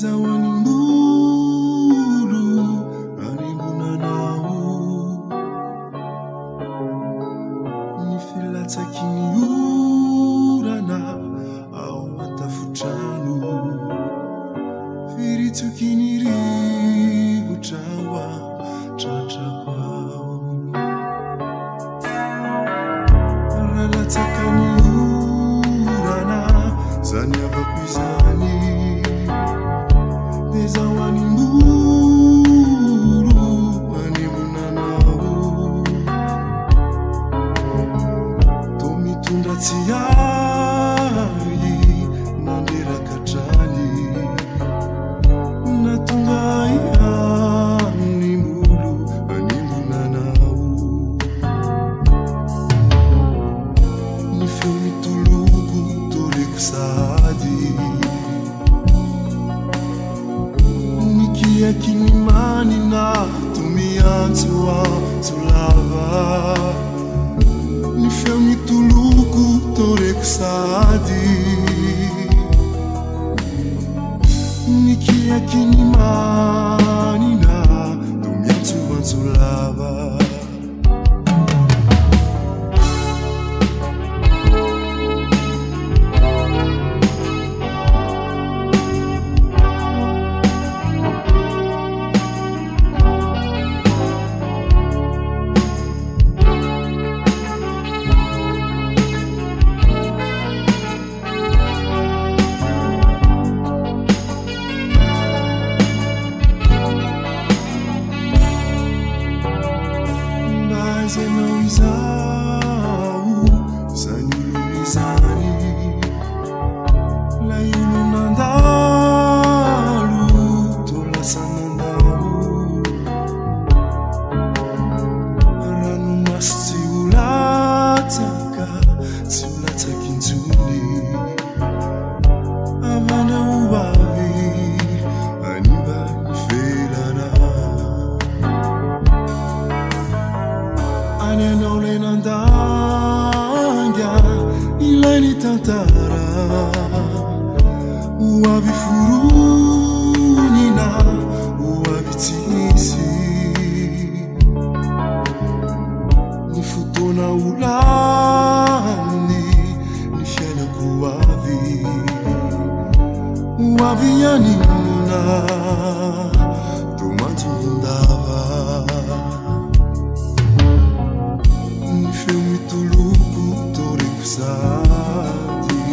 Dezawani mbulu Anibuna nao Nifilata kiniurana Au watafutanu Firitu kinirivu chawa Chacha kwao Ralata kaniurana Zanya vakwizani Dezawani mbulu Anibuna nao Tomitunda tiyayi Nandira kachani Natunga yani mbulu Anibuna nao Nifio mitulugu Torek sadi Kinimani na tumiantua tulava Nifeu mituluku torek sadi Nikia kinimani na tumiantua tulava Zenoizau Zanyululizani La yulunandalu Tola sanandalu Ranu mas tiulataka Tiulata kintuni Avana uwavi Aniba nifelana Anenole nandanga Ilani tantara Uwavi furunina Uwavi tisi Nifutona ulani Nifyana kuwavi Uwavi yaninuna Tomantu ndava Nifeu mituluku torek sadi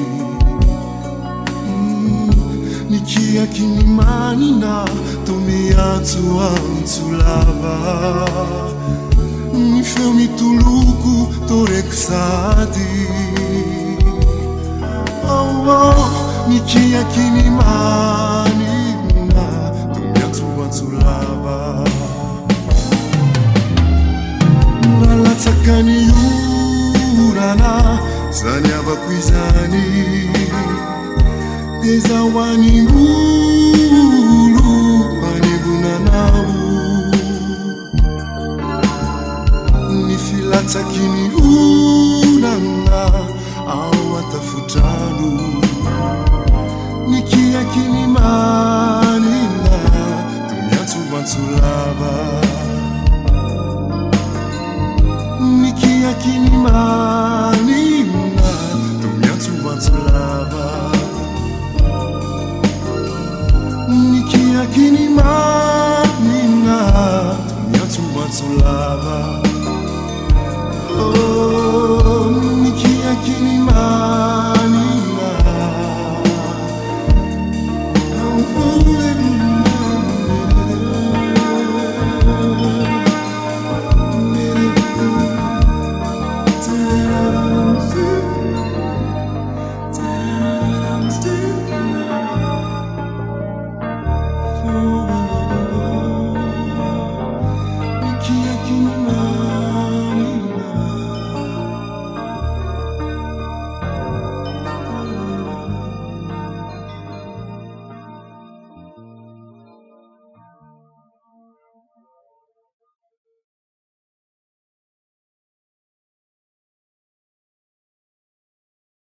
Nikia kinimani na tumiatu antulava Nifeu mituluku torek sadi Oh oh Nikia kinimani na tumiatu antulava Takani yurana Zanya vakwizani Dezawani mbulu Anibuna nao Nifilata kini urana Au watafutanu